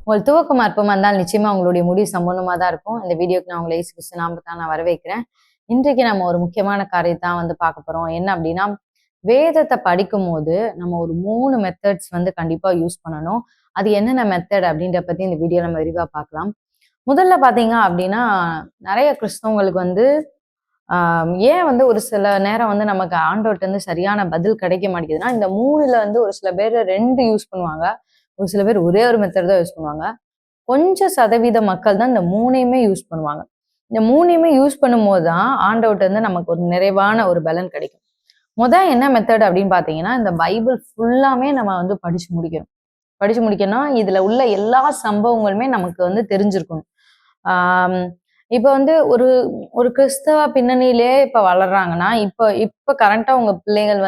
உங்கள் துவக்கம் அற்பமா இருந்தால் நிச்சயமா உங்களுடைய முடிவு சம்பந்தமா தான் இருக்கும். இந்த வீடியோக்கு நான் உங்களை இயேசு கிறிஸ்து நாமத்தால் நான் வரவேற்கிறேன். இன்றைக்கு நம்ம ஒரு முக்கியமான காரியத்தான் பார்க்க போறோம். என்ன அப்படின்னா, வேதத்தை படிக்கும்போது நம்ம ஒரு 3 மெத்தட்ஸ் கண்டிப்பா யூஸ் பண்ணணும். அது என்னென்ன மெத்தட் அப்படின்ற பத்தி இந்த வீடியோ நம்ம விரிவா பார்க்கலாம். முதல்ல பார்த்தீங்க அப்படின்னா, நிறைய கிறிஸ்தவங்களுக்கு ஏன் ஒரு சில நேரம் நமக்கு ஆண்டவர்ட்ட சரியான பதில் கிடைக்க மாட்டேங்குதுன்னா, இந்த 3ல ஒரு சில பேர் 2 யூஸ் பண்ணுவாங்க. ஒரு சில பேர் ஒரே ஒரு மெத்தட் தான் யூஸ் பண்ணுவாங்க. கொஞ்சம் சதவீத மக்கள் தான் இந்த 3யுமே யூஸ் பண்ணுவாங்க. இந்த 3யுமே யூஸ் பண்ணும்போது தான் ஆண்டவர்ட்ட நமக்கு ஒரு நிறைவான ஒரு பலன் கிடைக்கும். என்ன மெத்தட் அப்படின்னு பார்த்தீங்கன்னா, இந்த பைபிள் ஃபுல்லாமே நம்ம படிச்சு முடிக்கணும். படிச்சு முடிக்கணும். இதுல உள்ள எல்லா சம்பவங்களுமே நமக்கு தெரிஞ்சிருக்கணும். ஆஹ் இப்ப ஒரு ஒரு கிறிஸ்தவ பின்னணியிலே இப்ப வளர்றாங்கன்னா, இப்ப கரண்டா உங்க பிள்ளைகள்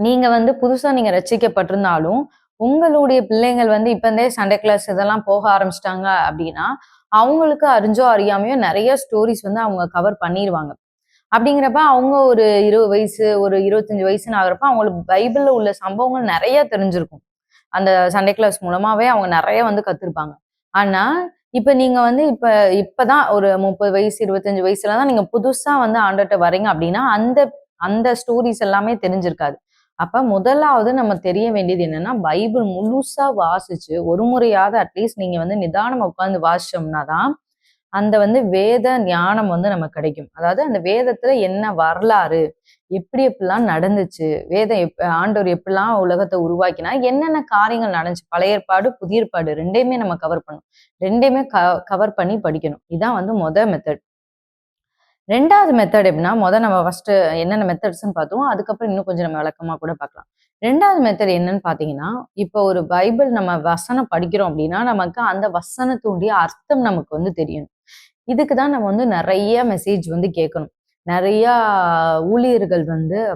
நீங்க புதுசா நீங்க ரட்சிக்கப்பட்டிருந்தாலும், உங்களுடைய பிள்ளைங்கள் இப்ப இருந்தே சண்டே கிளாஸ் இதெல்லாம் போக ஆரம்பிச்சிட்டாங்க அப்படின்னா, அவங்களுக்கு அறிஞ்சோ அறியாமையோ நிறைய ஸ்டோரிஸ் அவங்க கவர் பண்ணிடுவாங்க. அப்படிங்கிறப்ப அவங்க ஒரு 20 வயசு, ஒரு 25 வயசுன்னு ஆகுறப்ப அவங்களுக்கு பைபிள்ல உள்ள சம்பவங்கள் நிறைய தெரிஞ்சிருக்கும். அந்த சண்டே கிளாஸ் மூலமாவே அவங்க நிறைய கத்துருப்பாங்க. ஆனா இப்ப நீங்க இப்பதான் ஒரு 30 வயசு 25 வயசுல தான் நீங்க புதுசா ஆண்டவர்ட்ட வரீங்க அப்படின்னா அந்த அந்த ஸ்டோரிஸ் எல்லாமே தெரிஞ்சிருக்காது. அப்ப முதலாவது நம்ம தெரிய வேண்டியது என்னன்னா, பைபிள் முழுசா வாசிச்சு ஒரு முறையாவது அட்லீஸ்ட் நீங்க நிதானமா உட்கார்ந்து வாசிச்சோம்னா தான் அந்த வேத ஞானம் நமக்கு கிடைக்கும். அதாவது அந்த வேதத்துல என்ன வரலாறு, எப்படி எப்படிலாம் நடந்துச்சு, ஆண்டவர் எப்படிலாம் உலகத்தை உருவாக்கினா, என்னென்ன காரியங்கள் நடந்துச்சு, பழைய ஏற்பாடு புதிய ஏற்பாடு 2யுமே நம்ம கவர் பண்ணணும். 2யுமே கவர் பண்ணி படிக்கணும். இதான் மெத்தட். 2வது மெத்தட் எப்படின்னா, நம்ம ஃபர்ஸ்ட் என்னென்ன மெத்தட்ஸ்ன்னு பார்த்தோம். அதுக்கப்புறம் இன்னும் கொஞ்சம் நம்ம விளக்கமா கூட பார்க்கலாம். 2வது மெத்தட் என்னன்னு பார்த்தீங்கன்னா, இப்போ ஒரு பைபிள் நம்ம வசனம் படிக்கிறோம் அப்படின்னா, நமக்கு அந்த வசனத்துடைய அர்த்தம் நமக்கு தெரியணும். இதுக்கு தான் நம்ம நிறைய மெசேஜ் கேட்கணும். நிறைய ஊழியர்கள்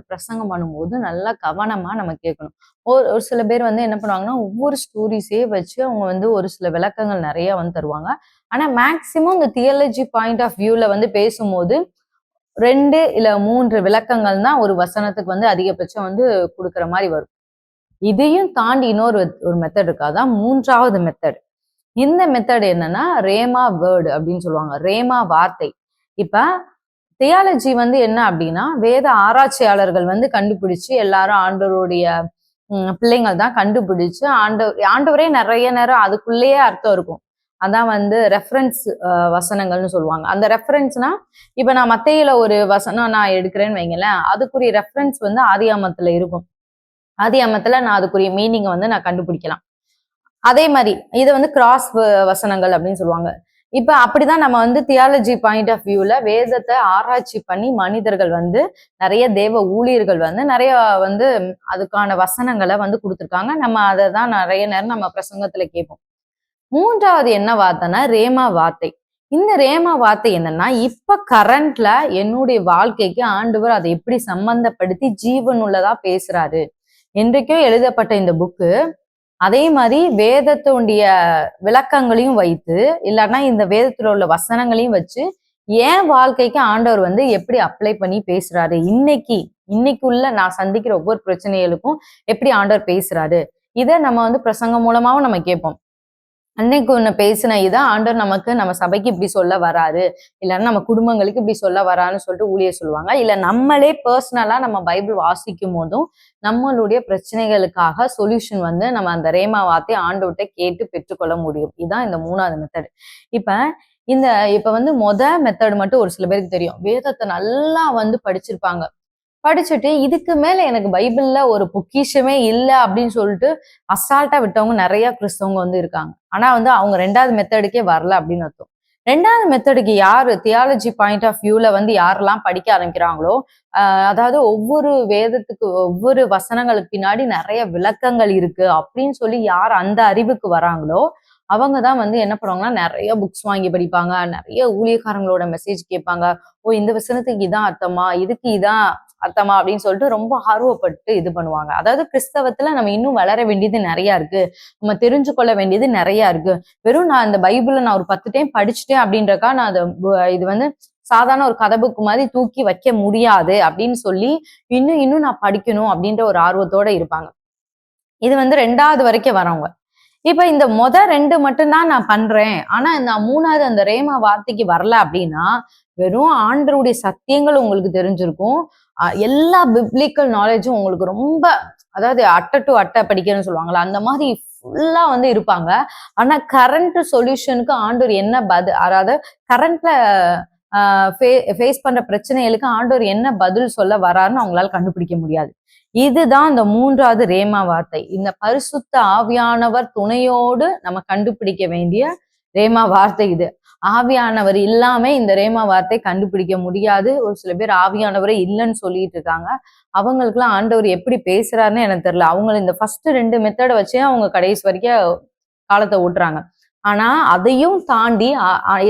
பிரசங்கம் பண்ணும்போது நல்லா கவனமா நம்ம கேட்கணும். ஒரு சில பேர் என்ன பண்ணுவாங்கன்னா, ஒவ்வொரு ஸ்டோரிஸே வச்சு அவங்க ஒரு சில விளக்கங்கள் நிறைய தருவாங்க. ஆனா மேக்சிமம் இந்த தியாலஜி பாயிண்ட் ஆஃப் வியூல பேசும்போது 2 இல்ல 3 விளக்கங்கள் தான் ஒரு வசனத்துக்கு அதிகபட்சம் கொடுக்குற மாதிரி வரும். இதையும் தாண்டி இன்னொரு ஒரு மெத்தட் இருக்கு. அதான் 3வது மெத்தட். இந்த மெத்தட் என்னன்னா, ரேமா வேர்டு அப்படின்னு சொல்லுவாங்க. ரேமா வார்த்தை. இப்ப தியாலஜி என்ன அப்படின்னா, வேத ஆராய்ச்சியாளர்கள் கண்டுபிடிச்சு எல்லாரும் ஆண்டவருடைய பிள்ளைங்கள் தான் கண்டுபிடிச்சு ஆண்டவரே நிறைய நேரம் அதுக்குள்ளேயே அர்த்தம் இருக்கும். அதான் ரெஃபரன்ஸ் வசனங்கள்னு சொல்லுவாங்க. அந்த ரெஃபரன்ஸ்னா, இப்ப நான் மத்தேயுல ஒரு வசனம் நான் எடுக்கிறேன்னு வைங்களேன், அதுக்குரிய ரெஃபரன்ஸ் ஆதியாகமத்துல இருக்கும். ஆதியாகமத்துல நான் அதுக்குரிய மீனிங்கை நான் கண்டுபிடிக்கலாம். அதே மாதிரி இது கிராஸ் வசனங்கள் அப்படின்னு சொல்லுவாங்க. இப்ப அப்படிதான் நம்ம தியாலஜி பாயிண்ட் ஆஃப் வியூல வேதத்தை ஆராய்ச்சி பண்ணி மனிதர்கள் நிறைய தேவ ஊழியர்கள் நிறைய அதுக்கான வசனங்களை கொடுத்துருக்காங்க. நம்ம அதை தான் நிறைய நேரம் நம்ம பிரசங்கத்துல கேட்போம். 3வது என்ன வார்த்தைன்னா, ரேமா வார்த்தை. இந்த ரேமா வார்த்தை என்னன்னா, இப்ப கரண்ட்ல என்னுடைய வாழ்க்கைக்கு ஆண்டவர் அதை எப்படி சம்பந்தப்படுத்தி ஜீவனுள்ளதா பேசுறாரு. என்றைக்கோ எழுதப்பட்ட இந்த புக்கு அதே மாதிரி வேதத்துடைய விளக்கங்களையும் வைத்து, இல்லைன்னா இந்த வேதத்துல உள்ள வசனங்களையும் வச்சு என் வாழ்க்கைக்கு ஆண்டவர் எப்படி அப்ளை பண்ணி பேசுறாரு, இன்னைக்குள்ள நான் சந்திக்கிற ஒவ்வொரு பிரச்சனைகளுக்கும் எப்படி ஆண்டவர் பேசுறாரு, இதை நம்ம பிரசங்கம் மூலமாவும் நம்ம கேட்போம். அன்னைக்கு ஒண்ணு பேசின இதை ஆண்டவர் நமக்கு நம்ம சபைக்கு இப்படி சொல்ல வராரு, இல்லைன்னா நம்ம குடும்பங்களுக்கு இப்படி சொல்ல வரான்னு சொல்லிட்டு ஊழியர் சொல்லுவாங்க. இல்ல நம்மளே பர்சனலா நம்ம பைபிள் வாசிக்கும் போதும் நம்மளுடைய பிரச்சனைகளுக்காக சொல்யூஷன் நம்ம அந்த ரேமா வார்த்தை ஆண்டவர்கிட்ட கேட்டு பெற்றுக்கொள்ள முடியும். இதுதான் இந்த 3வது மெத்தட். இப்ப மெத்தட் மட்டும் ஒரு சில பேருக்கு தெரியும். வேதத்தை நல்லா படிச்சிருப்பாங்க. படிச்சுட்டு இதுக்கு மேல எனக்கு பைபிள்ல ஒரு பொக்கிஷமே இல்லை அப்படின்னு சொல்லிட்டு அசால்ட்டா விட்டவங்க நிறைய கிறிஸ்தவங்க இருக்காங்க. ஆனா அவங்க 2வது மெத்தடுக்கே வரல அப்படின்னு அர்த்தம். 2வது மெத்தடுக்கு யாரு தியாலஜி பாயிண்ட் ஆஃப் வியூல யாரெல்லாம் படிக்க ஆரம்பிக்கிறாங்களோ, அதாவது ஒவ்வொரு வேதத்துக்கு ஒவ்வொரு வசனங்களுக்கு பின்னாடி நிறைய விளக்கங்கள் இருக்கு அப்படின்னு சொல்லி யார் அந்த அறிவுக்கு வராங்களோ, அவங்கதான் என்ன பண்ணுவாங்கன்னா, நிறைய புக்ஸ் வாங்கி படிப்பாங்க. நிறைய ஊழியக்காரங்களோட மெசேஜ் கேட்பாங்க. ஓ, இந்த வசனத்துக்கு இதான் அர்த்தமா, இதுக்கு இதான் அர்த்தமா அப்படின்னு சொல்லிட்டு ரொம்ப ஆர்வப்பட்டு இது பண்ணுவாங்க. அதாவது கிறிஸ்தவத்துல நம்ம இன்னும் வளர வேண்டியது நிறைய இருக்கு. நம்ம தெரிஞ்சு கொள்ள வேண்டியது நிறைய இருக்கு. வெறும் நான் இந்த பைபிளை நான் ஒரு 10 டைம் படிச்சுட்டேன் அப்படின்றக்கா நான் இது சாதாரண ஒரு கதை புக்கு மாதிரி தூக்கி வைக்க முடியாது அப்படின்னு சொல்லி இன்னும் நான் படிக்கணும் அப்படின்ற ஒரு ஆர்வத்தோட இருப்பாங்க. இது 2வது வரைக்கும் வரவங்க. இப்ப இந்த 2 மட்டும்தான் நான் பண்றேன். ஆனா இந்த 3வது அந்த ரேமா வார்த்தைக்கு வரல அப்படின்னா, வெறும் ஆண்டவருடைய சத்தியங்கள் உங்களுக்கு தெரிஞ்சிருக்கும். எல்லா பிப்ளிக்கல் நாலேஜும் உங்களுக்கு ரொம்ப, அதாவது அட்டை டு அட்டை படிக்கணும்னு சொல்லுவாங்கல்ல, அந்த மாதிரி ஃபுல்லா வந்து இருப்பாங்க. ஆனா கரண்ட் சொல்யூஷனுக்கு ஆண்டவர் என்ன அதாவது கரண்ட்ல ஃபேஸ் பண்ற பிரச்சனைகளுக்கு ஆண்டவர் என்ன பதில் சொல்ல வராருன்னு அவங்களால கண்டுபிடிக்க முடியாது. இதுதான் இந்த 3வது ரேமா வார்த்தை. இந்த பரிசுத்த ஆவியானவர் துணையோடு நம்ம கண்டுபிடிக்க வேண்டிய ரேமா வார்த்தை இது. ஆவியானவர் இல்லாம இந்த ரேமா வார்த்தை கண்டுபிடிக்க முடியாது. ஒரு சில பேர் ஆவியானவரே இல்லைன்னு சொல்லிட்டு இருக்காங்க. அவங்களுக்குலாம் ஆண்டவர் எப்படி பேசுறாருன்னு எனக்கு தெரியல. அவங்க இந்த ஃபர்ஸ்ட் 2 மெத்தட வச்சே அவங்க கடைசி வரைக்கும் காலத்தை ஓட்டுறாங்க. ஆனா அதையும் தாண்டி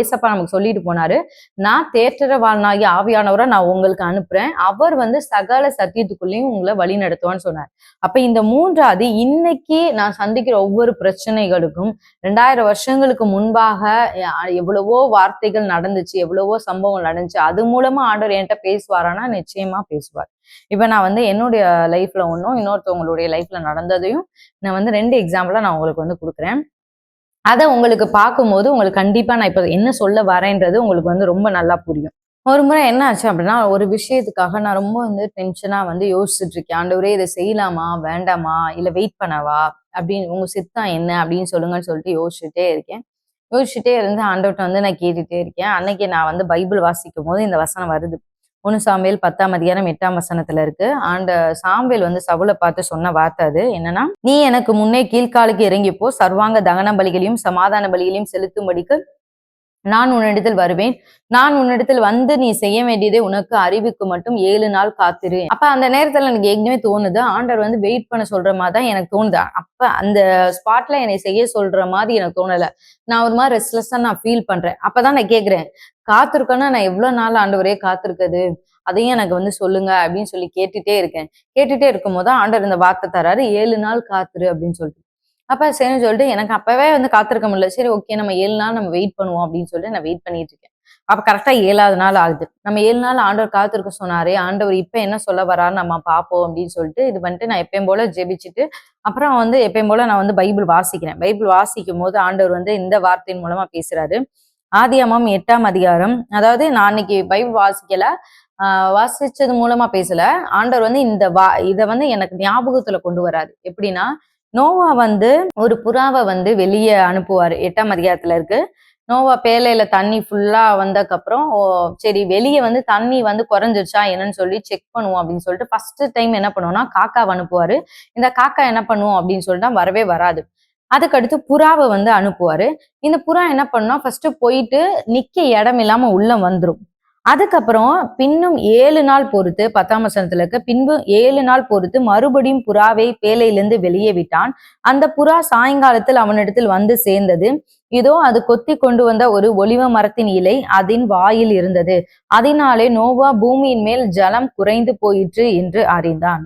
ஏசப்பா நமக்கு சொல்லிட்டு போனாரு, நான் தேற்றரவாளனாகிய ஆவியானவரை நான் உங்களுக்கு அனுப்புறேன். அவர் வந்து சகல சத்தியத்துக்குள்ளேயும் உங்களை வழி நடத்துவான்னு சொன்னார். அப்ப இந்த 3வது இன்னைக்கு நான் சந்திக்கிற ஒவ்வொரு பிரச்சனைகளுக்கும் 2000 வருஷங்களுக்கு முன்பாக எவ்வளவோ வார்த்தைகள் நடந்துச்சு, எவ்வளவோ சம்பவங்கள் நடந்துச்சு. அது மூலமா ஆண்டவர் என்கிட்ட பேசுவாரானா நிச்சயமா பேசுவார். இப்ப நான் வந்து என்னுடைய லைஃப்ல ஒன்றும், இன்னொருத்தவங்களுடைய லைஃப்ல நடந்ததையும் நான் வந்து 2 எக்ஸாம்பிளா நான் உங்களுக்கு வந்து கொடுக்குறேன். அதை உங்களுக்கு பார்க்கும்போது உங்களுக்கு கண்டிப்பா நான் இப்ப என்ன சொல்ல வரேன்றது உங்களுக்கு வந்து ரொம்ப நல்லா புரியும். ஒரு முறை என்ன ஆச்சு அப்படின்னா, ஒரு விஷயத்துக்காக நான் ரொம்ப வந்து டென்ஷனா வந்து யோசிச்சுட்டு இருக்கேன். ஆண்டவரே இதை செய்யலாமா வேண்டாமா இல்ல வெயிட் பண்ணவா அப்படின்னு, உங்க சித்தம் என்ன அப்படின்னு சொல்லுங்கன்னு சொல்லிட்டு யோசிச்சுட்டே இருக்கேன். யோசிச்சுட்டே இருந்து ஆண்டவர்ட்ட வந்து நான் கேட்டுட்டே இருக்கேன். அன்னைக்கு நான் வந்து பைபிள் வாசிக்கும் போது இந்த வசனம் வருது. 1 சாமுவேல் 10ஆம் அதிகாரம் 8ஆம் வசனத்துல இருக்கு. சாமுவேல் வந்து சவுலை பார்த்து சொன்ன வார்த்தை அது என்னன்னா, நீ எனக்கு முன்னே கீழ்காலுக்கு இறங்கிப்போ, சர்வாங்க தகன பலிகளையும் சமாதான பலிகளையும் செலுத்தும்படிக்கு நான் உன்னிடத்தில் வருவேன். நான் உன்னிடத்தில் வந்து நீ செய்ய வேண்டியதை உனக்கு அறிவிக்கு மட்டும் 7 நாள் காத்திரு. அப்ப அந்த நேரத்துல எனக்கு ஏற்கனவே தோணுது, ஆண்டவர் வந்து வெயிட் பண்ண சொல்ற மாதிரி தான் எனக்கு தோணுது. அப்ப அந்த ஸ்பாட்ல என்னை செய்ய சொல்ற மாதிரி எனக்கு தோணல. நான் ஒரு மாதிரி ரெஸ்ட்லெஸ்ஸா நான் ஃபீல் பண்றேன். அப்பதான் நான் கேட்கிறேன், காத்திருக்கேன்னா நான் எவ்வளவு நாள் ஆண்டவரே காத்திருக்குது, அதையும் எனக்கு வந்து சொல்லுங்க அப்படின்னு சொல்லி கேட்டுட்டே இருக்கேன். கேட்டுட்டே இருக்கும் போது ஆண்டவர் இந்த வார்த்தை தராரு, 7 நாள் காத்திரு அப்படின்னு சொல்லிட்டு. அப்ப சரின்னு சொல்லிட்டு எனக்கு அப்பவே வந்து காத்திருக்க முடியல. சரி ஓகே, நம்ம 7 நாள் நம்ம வெயிட் பண்ணுவோம் அப்படின்னு சொல்லிட்டு நான் வெயிட் பண்ணிட்டு இருக்கேன். அப்ப கரெக்டா 7வது நாள் ஆகுது. நம்ம 7 நாள் ஆண்டவர் காத்திருக்க சொன்னாரே, ஆண்டவர் இப்ப என்ன சொல்ல வராரு நம்ம பார்ப்போம் அப்படின்னு சொல்லிட்டு இது பண்ணிட்டு நான் எப்பயும் போல ஜெபிச்சுட்டு, அப்புறம் வந்து எப்பயும் போல நான் வந்து பைபிள் வாசிக்கிறேன். பைபிள் வாசிக்கும் போது ஆண்டவர் வந்து இந்த வார்த்தையின் மூலமா பேசுறாரு. ஆதியாகமம் 8ஆம் அதிகாரம், அதாவது நான் அன்னைக்கு பைபிள் வாசிக்கல, வாசிச்சது மூலமா பேசல. ஆண்டவர் வந்து இத வந்து எனக்கு ஞாபகத்துல கொண்டு வராரு. எப்படின்னா, நோவா வந்து ஒரு புறாவை வந்து வெளியே அனுப்புவாரு. 8ஆம் அதிகாரத்துல இருக்கு. நோவா பேழையில தண்ணி ஃபுல்லா வந்ததுக்கு அப்புறம் சரி வெளியே வந்து தண்ணி வந்து குறைஞ்சிருச்சா என்னன்னு சொல்லி செக் பண்ணுவோம் அப்படின்னு சொல்லிட்டு ஃபர்ஸ்ட் டைம் என்ன பண்ணுவோம்னா காக்காவை அனுப்புவாரு. இந்த காக்கா என்ன பண்ணுவோம் அப்படின்னு சொல்லிட்டா வரவே வராது. அதுக்கடுத்து புறாவை வந்து அனுப்புவாரு. இந்த புறா என்ன பண்ணும்னா ஃபர்ஸ்ட் போயிட்டு நிக்க இடம் இல்லாம உள்ள வந்துரும். அதுக்கப்புறம் பின்னும் 7 நாள் பொறுத்து 10ஆம் வசனத்துல இருக்க, பின்பு 7 நாள் பொறுத்து மறுபடியும் புறாவை பேழையிலிருந்து வெளியே விட்டான். அந்த புறா சாயங்காலத்தில் அவனிடத்தில் வந்து சேர்ந்தது. இதோ அது கொத்தி கொண்டு வந்த ஒரு ஒலிவ மரத்தின் இலை அதன் வாயில் இருந்தது. அதனாலே நோவா பூமியின் மேல் ஜலம் குறைந்து போயிற்று என்று அறிந்தான்.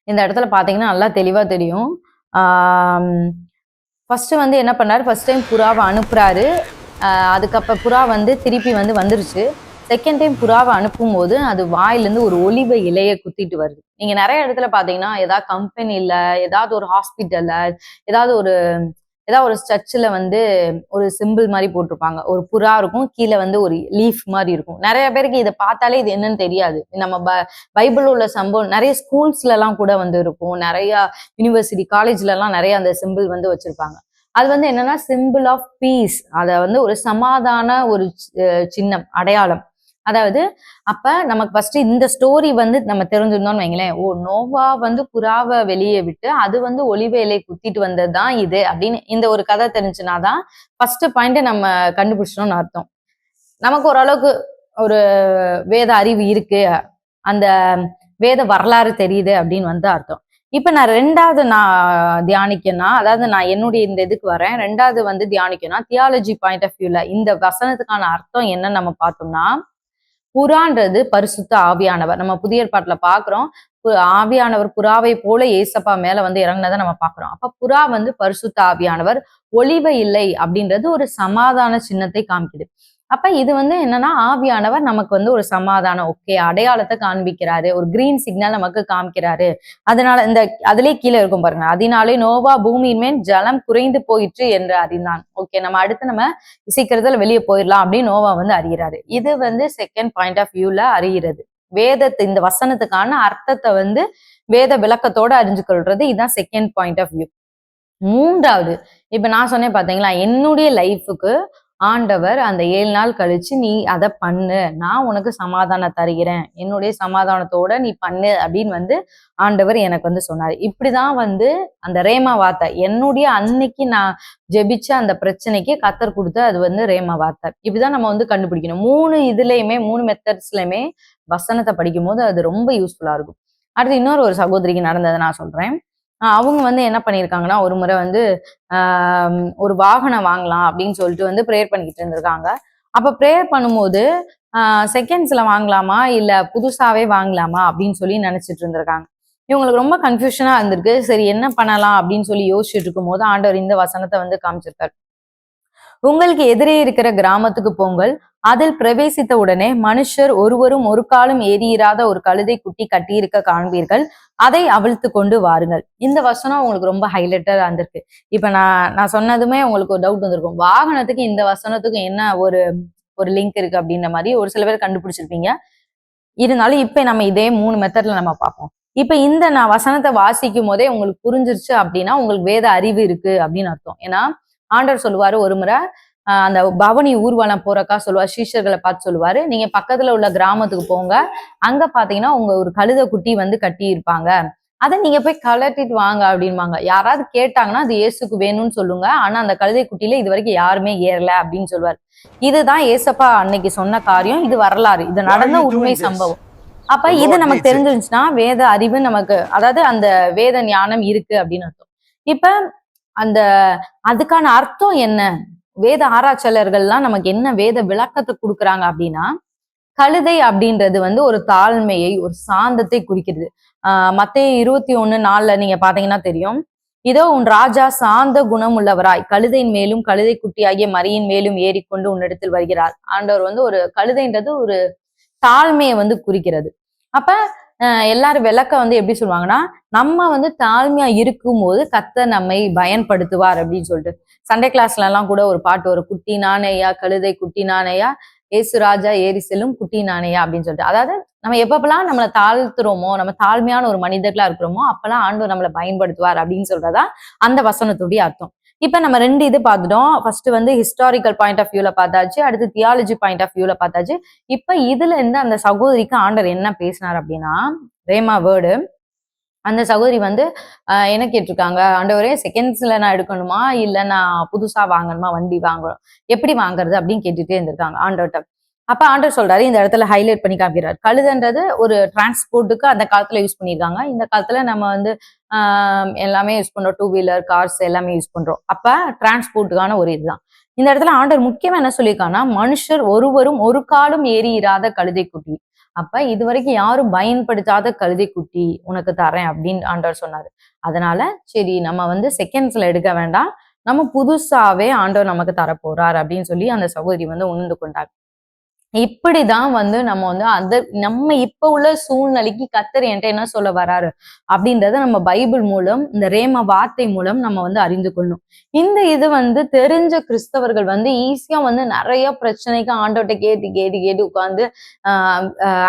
இந்த இடத்துல பாத்தீங்கன்னா நல்லா தெளிவா தெரியும். ஃபர்ஸ்ட் வந்து என்ன பண்ணாரு, ஃபர்ஸ்ட் டைம் புறாவை அனுப்புறாரு. அதுக்கப்புறம் புறா வந்து திருப்பி வந்து வந்துருச்சு. செகண்ட் டைம் புறாவை அனுப்பும் போது அது வாயிலிருந்து ஒரு ஒலிவ இலையை குத்திட்டு வருது. நீங்க நிறைய இடத்துல பாத்தீங்கன்னா ஏதாவது கம்பெனில, ஏதாவது ஒரு ஹாஸ்பிட்டல்ல, ஏதாவது ஒரு சர்ச்சில் வந்து ஒரு சிம்பிள் மாதிரி போட்டிருப்பாங்க. ஒரு புறா இருக்கும், கீழே வந்து ஒரு லீஃப் மாதிரி இருக்கும். நிறைய பேருக்கு இதை பார்த்தாலே இது என்னன்னு தெரியாது. நம்ம பைபிள் உள்ள சம்பவம் நிறைய ஸ்கூல்ஸ்ல எல்லாம் கூட வந்து இருக்கும். நிறைய யூனிவர்சிட்டி காலேஜ்ல எல்லாம் நிறைய அந்த சிம்பிள் வந்து வச்சிருப்பாங்க. அது வந்து என்னன்னா சிம்பிள் ஆஃப் பீஸ். அதை வந்து ஒரு சமாதான ஒரு சின்னம், அடையாளம். அதாவது அப்ப நமக்கு ஃபர்ஸ்ட் இந்த ஸ்டோரி வந்து நம்ம தெரிஞ்சிருந்தோம்னு வைங்களேன், ஓ நோவா வந்து புறாவை வெளியே விட்டு அது வந்து ஒலிவ இலை குத்திட்டு வந்ததுதான் இது அப்படின்னு இந்த ஒரு கதை தெரிஞ்சுனாதான் ஃபர்ஸ்ட் பாயிண்ட் நம்ம கண்டுபிடிச்சோம்னு அர்த்தம். நமக்கு ஓரளவுக்கு ஒரு வேத அறிவு இருக்கு, அந்த வேத வரலாறு தெரியுது அப்படின்னு வந்து அர்த்தம். இப்ப நான் 2வது தியானிக்கனா, அதாவது நான் என்னுடைய இந்த இதுக்கு வரேன். 2வது வந்து தியானிக்கனா தியாலஜி பாயிண்ட் ஆஃப் வியூல இந்த வசனத்துக்கான அர்த்தம் என்னன்னு நம்ம பார்த்தோம்னா, புறான்றது பரிசுத்த ஆவியானவர். நம்ம புதிய ஏற்பாட்டுல பாக்குறோம், ஆவியானவர் புறாவை போல ஏசப்பா மேல வந்து இறங்குனதை நம்ம பாக்குறோம். அப்ப புறா வந்து பரிசுத்த ஆவியானவர். ஒலிவ இல்லை அப்படின்றது ஒரு சமாதான சின்னத்தை காமிக்குது. அப்ப இது வந்து என்னன்னா ஆவியானவர் நமக்கு வந்து ஒரு சமாதானம், ஓகே, அடையாளத்தை காண்பிக்கிறாரு, ஒரு கிரீன் சிக்னல் நமக்கு காமிக்கிறாரு. அதனால இந்த அதுலயே கீழே இருக்கும் பாருங்க, அதனாலே நோவா பூமியின் மேல் ஜலம் குறைந்து போயிற்று என்று அறிந்தான். ஓகே, நம்ம அடுத்து நம்ம சீக்கிரத்துல வெளியே போயிடலாம் அப்படின்னு நோவா வந்து அறிகிறாரு. இது வந்து செகண்ட் பாயிண்ட் ஆஃப் வியூல அறிகிறது. வேதத்து இந்த வசனத்துக்கான அர்த்தத்தை வந்து வேத விளக்கத்தோட அறிஞ்சு கொள்றது, இதுதான் செகண்ட் பாயிண்ட் ஆஃப் வியூ. மூன்றாவது, இப்ப நான் சொன்னேன் பாத்தீங்களா, என்னுடைய லைஃபுக்கு ஆண்டவர் அந்த 7 நாள் கழிச்சு நீ அதை பண்ணு, நான் உனக்கு சமாதானம் தருகிறேன், என்னுடைய சமாதானத்தோட நீ பண்ணு அப்படின்னு வந்து ஆண்டவர் எனக்கு வந்து சொன்னாரு. இப்படிதான் வந்து அந்த ரேமா வார்த்தை என்னுடைய அன்னைக்கு நான் ஜெபிச்ச அந்த பிரச்சனைக்கு கத்தர் கொடுத்து அது வந்து ரேமா வார்த்தை. இப்படிதான் நம்ம வந்து கண்டுபிடிக்கணும். 3 மெத்தட்ஸ்லயுமே வசனத்தை படிக்கும் போது அது ரொம்ப யூஸ்ஃபுல்லா இருக்கும். அடுத்து இன்னொரு சகோதரிக்கு நடந்ததை நான் சொல்றேன். அவங்க வந்து என்ன பண்ணியிருக்காங்கன்னா, ஒரு முறை வந்து ஒரு வாகனம் வாங்கலாம் அப்படின்னு சொல்லிட்டு வந்து ப்ரேயர் பண்ணிக்கிட்டு இருந்திருக்காங்க. அப்ப ப்ரேயர் பண்ணும்போது செகண்ட்ஸ்ல வாங்கலாமா இல்ல புதுசாவே வாங்கலாமா அப்படின்னு சொல்லி நினைச்சிட்டு இருந்திருக்காங்க. இவங்களுக்கு ரொம்ப கன்ஃபியூஷனா இருந்திருக்கு. சரி என்ன பண்ணலாம் அப்படின்னு சொல்லி யோசிச்சுட்டு இருக்கும் போது ஆண்டவர் இந்த வசனத்தை வந்து காமிச்சிருக்காரு. உங்களுக்கு எதிரே இருக்கிற கிராமத்துக்கு போங்கள், அதில் பிரவேசித்த உடனே மனுஷர் ஒருவரும் ஒரு காலும் ஏறியிராத ஒரு கழுதை குட்டி கட்டியிருக்க காண்பீர்கள், அதை அவிழ்த்து கொண்டு வாருங்கள். இந்த வசனம் உங்களுக்கு ரொம்ப ஹைலைட்டா இருந்திருக்கு. இப்ப நான் சொன்னதுமே உங்களுக்கு ஒரு டவுட் வந்திருக்கும், வாகனத்துக்கு இந்த வசனத்துக்கும் என்ன ஒரு ஒரு லிங்க் இருக்கு அப்படின்ற மாதிரி ஒரு சில பேர் கண்டுபிடிச்சிருப்பீங்க. இருந்தாலும் இப்ப நம்ம இதே 3 மெத்தட்ல நம்ம பார்ப்போம். இப்ப இந்த நான் வசனத்தை வாசிக்கும் போதே உங்களுக்கு புரிஞ்சிருச்சு அப்படின்னா உங்களுக்கு வேத அறிவு இருக்கு அப்படின்னு அர்த்தம். ஏன்னா ஆண்டவர் சொல்லுவாரு ஒரு முறை, அந்த பவனி ஊர்வலம் போறக்கா சொல்லுவார், சீஷர்களை பார்த்து சொல்லுவாரு, நீங்க பக்கத்துல உள்ள கிராமத்துக்கு போங்க, அங்க பாத்தீங்கன்னா உங்க ஒரு கழுதை குட்டி வந்து கட்டி இருப்பாங்க, அதை நீங்க போய் கலட்டிட்டு வாங்க அப்படின்பாங்க. யாராவது கேட்டாங்கன்னா அது இயேசுக்கு வேணும்னு சொல்லுங்க, ஆனா அந்த கழுதை குட்டியில இது வரைக்கும் யாருமே ஏறல அப்படின்னு சொல்லுவார். இதுதான் ஏசப்பா அன்னைக்கு சொன்ன காரியம், இது வரலாறு, இது நடந்த உண்மை சம்பவம். அப்ப இது நமக்கு தெரிஞ்சிருந்துச்சுன்னா வேத அறிவு நமக்கு, அதாவது அந்த வேத ஞானம் இருக்கு அப்படின்னு அர்த்தம். இப்ப அந்த அதுக்கான அர்த்தம் என்ன, வேத ஆராய்ச்சியாளர்கள்லாம் நமக்கு என்ன வேத விளக்கத்தை கொடுக்குறாங்க அப்படின்னா, கழுதை அப்படின்றது வந்து ஒரு தாழ்மையை, ஒரு சாந்தத்தை குறிக்கிறது. மத்தேயு 21:4 நீங்க பாத்தீங்கன்னா தெரியும், இதோ உன் ராஜா சாந்த குணம் உள்ளவராய் கழுதையின் மேலும் கழுதை குட்டியாகிய மரியின் மேலும் ஏறிக்கொண்டு உன்னிடத்தில் வருகிறார். ஆண்டவர் வந்து ஒரு கழுதைன்றது ஒரு தாழ்மையை வந்து குறிக்கிறது. அப்ப எல்லாரும் விளக்க வந்து எப்படி சொல்லுவாங்கன்னா, நம்ம வந்து தாழ்மையா இருக்கும்போது கர்த்தர் நம்மை பயன்படுத்துவார் அப்படின்னு சொல்லிட்டு. சண்டே கிளாஸ்ல எல்லாம் கூட ஒரு பாட்டு வரும், குட்டி நானையா கழுதை குட்டி நானையா ஏசு ராஜா ஏறி செல்லும் குட்டி நானையா அப்படின்னு சொல்லிட்டு. அதாவது நம்ம எப்பப்பெல்லாம் நம்மளை தாழ்த்துறோமோ, நம்ம தாழ்மையான ஒரு மனிதர்களா இருக்கிறோமோ அப்பெல்லாம் ஆண்டவர் நம்மளை பயன்படுத்துவார் அப்படின்னு சொல்றதா அந்த வசனத்துடைய அர்த்தம். இப்ப நம்ம 2 இது பார்த்துட்டோம். ஃபர்ஸ்ட் வந்து ஹிஸ்டாரிக்கல் பாயிண்ட் ஆஃப் வியூல பார்த்தாச்சு, அடுத்து தியாலஜி பாயிண்ட் ஆஃப் வியூல பார்த்தாச்சு. இப்ப இதுல இருந்து அந்த சகோதரிக்கு ஆண்டவர் என்ன பேசினார் அப்படின்னா, ரேமா வேர்டு, அந்த சகோதரி வந்து என்ன கேட்டிருக்காங்க, ஆண்டவரே செகண்ட்ஸ்ல நான் எடுக்கணுமா இல்ல நான் புதுசா வாங்கணுமா, வண்டி வாங்கணும், எப்படி வாங்குறது அப்படின்னு கேட்டுட்டே இருந்திருக்காங்க ஆண்டவர்கிட்ட. அப்ப ஆண்டவர் சொல்றாரு, இந்த இடத்துல ஹைலைட் பண்ணி காமிக்கிறார், கழுதன்றது ஒரு டிரான்ஸ்போர்ட்டுக்கு அந்த காலத்துல யூஸ் பண்ணியிருக்காங்க. இந்த காலத்துல நம்ம வந்து எல்லாமே யூஸ் பண்றோம், 2 வீலர் கார்ஸ் எல்லாமே யூஸ் பண்றோம். அப்ப டிரான்ஸ்போர்ட்டுக்கான ஒரு இதுதான். இந்த இடத்துல ஆண்டவர் முக்கியமா என்ன சொல்லியிருக்காங்கன்னா, மனுஷர் ஒருவரும் ஒரு காலும் ஏறி இராத கழுதை குட்டி, அப்ப இது வரைக்கும் யாரும் பயன்படுத்தாத கழுதை குட்டி உனக்கு தரேன் அப்படின்னு ஆண்டவர் சொன்னாரு. அதனால சரி நம்ம வந்து செகண்ட்ஸ்ல எடுக்க வேண்டாம், நம்ம புதுசாவே ஆண்டவர் நமக்கு தரப்போறார் அப்படின்னு சொல்லி அந்த சகோதரி வந்து உணர்ந்து கொண்டாங்க. இப்படிதான் வந்து நம்ம வந்து நம்ம இப்ப உள்ள சூழ்நிலைக்கு கர்த்தர் என்கிட்ட என்ன சொல்ல வராரு அப்படின்றத நம்ம பைபிள் மூலம், இந்த ரேம வார்த்தை மூலம் நம்ம வந்து அறிந்து கொள்ளணும். இந்த இது வந்து தெரிஞ்ச கிறிஸ்தவர்கள் வந்து ஈஸியா வந்து நிறைய பிரச்சனைக்கு ஆண்டவர்கிட்ட கேட்டு கேட்டு கேட்டு உட்கார்ந்து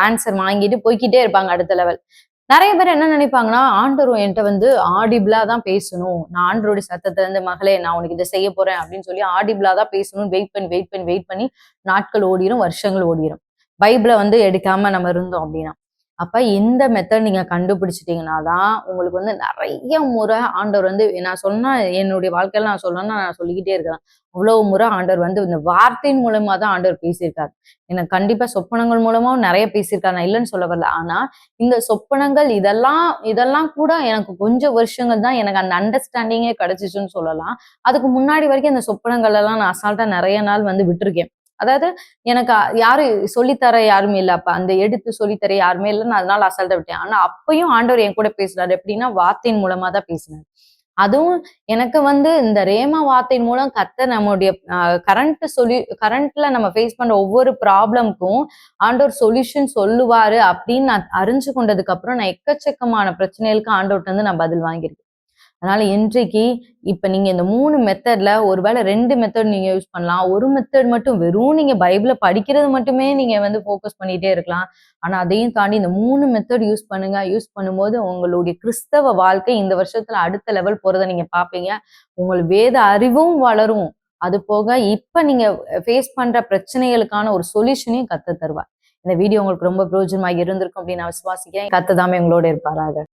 ஆன்சர் வாங்கிட்டு போய்கிட்டே இருப்பாங்க அடுத்த லெவல். நிறைய பேர் என்ன நினைப்பாங்கன்னா, ஆண்டவர் என்கிட்ட வந்து ஆடிபிளா தான் பேசணும், நான் ஆண்டவருடைய சத்தத்தை வந்து மகளே நான் உனக்கு இதை செய்ய போறேன் அப்படின்னு சொல்லி ஆடிபிளா தான் பேசணும், வெயிட் பண்ணி நாட்கள் ஓடிரும், வருஷங்கள் ஓடிரும், பைபிளை வந்து எடுக்காம நம்ம இருந்தோம் அப்படின்னா. அப்ப இந்த மெத்தட் நீங்க கண்டுபிடிச்சிட்டீங்கன்னா தான் உங்களுக்கு வந்து நிறைய முறை ஆண்டவர் வந்து, நான் சொன்னா என்னுடைய வாழ்க்கையில நான் சொல்லணும்னா நான் சொல்லிக்கிட்டே இருக்கிறேன், அவ்வளவு முறை ஆண்டவர் வந்து இந்த வார்த்தையின் மூலமா தான் ஆண்டவர் பேசியிருக்காரு. எனக்கு கண்டிப்பா சொப்பனங்கள் மூலமாவும் நிறைய பேசியிருக்காரு, நான் இல்லைன்னு சொல்ல வரல. ஆனா இந்த சொப்பனங்கள் இதெல்லாம் கூட எனக்கு கொஞ்சம் வருஷங்கள் தான் எனக்கு அந்த அண்டர்ஸ்டாண்டிங்கே கிடைச்சிச்சுன்னு சொல்லலாம். அதுக்கு முன்னாடி வரைக்கும் அந்த சொப்பனங்கள் எல்லாம் நான் அசால்ட்டா நிறைய நாள் வந்து விட்டுருக்கேன். அதாவது எனக்கு யாரும் சொல்லித்தர யாருமே இல்லை, அப்ப அந்த எடுத்து சொல்லித்தர யாருமே இல்லை, நான் அதனால அசால்ட்டா விட்டேன். ஆனா அப்பயும் ஆண்டவர் என் கூட பேசுறாரு, எப்படின்னா வார்த்தையின் மூலமா தான் பேசினாரு. அதுவும் எனக்கு இந்த ரேமா வார்த்தையின் மூலம் கர்த்தர் நம்முடைய கரண்ட்ல நம்ம ஃபேஸ் பண்ற ஒவ்வொரு ப்ராப்ளம்க்கும் ஆண்டவர் சொல்யூஷன் சொல்லுவாரு அப்படின்னு நான் அறிஞ்சு கொண்டதுக்கு அப்புறம் நான் எக்கச்சக்கமான பிரச்சனைகளுக்கு ஆண்டவர்கிட்ட நான் பதில் வாங்கியிருக்கேன். அதனால இன்றைக்கு இப்ப நீங்க இந்த 3 மெத்தட்ல ஒருவேளை 2 மெத்தட் நீங்க யூஸ் பண்ணலாம். ஒரு மெத்தட் மட்டும் வெறும் நீங்க பைபிள படிக்கிறது மட்டுமே நீங்க ஃபோக்கஸ் பண்ணிட்டே இருக்கலாம். ஆனா அதையும் தாண்டி இந்த 3 மெத்தட் யூஸ் பண்ணுங்க. யூஸ் பண்ணும்போது உங்களுடைய கிறிஸ்தவ வாழ்க்கை இந்த வருஷத்துல அடுத்த லெவல் போறத நீங்க பார்ப்பீங்க. உங்கள் வேத அறிவும் வளரும். அது போக இப்ப நீங்க ஃபேஸ் பண்ற பிரச்சனைகளுக்கான ஒரு சொல்யூஷனையும் கர்த்தர் தருவார். இந்த வீடியோ உங்களுக்கு ரொம்ப பிரயோஜனமா இருந்திருக்கும் அப்படின்னு நான் விசுவாசிக்கிறேன். கர்த்தர் தாமே உங்களோட இருப்பாராக.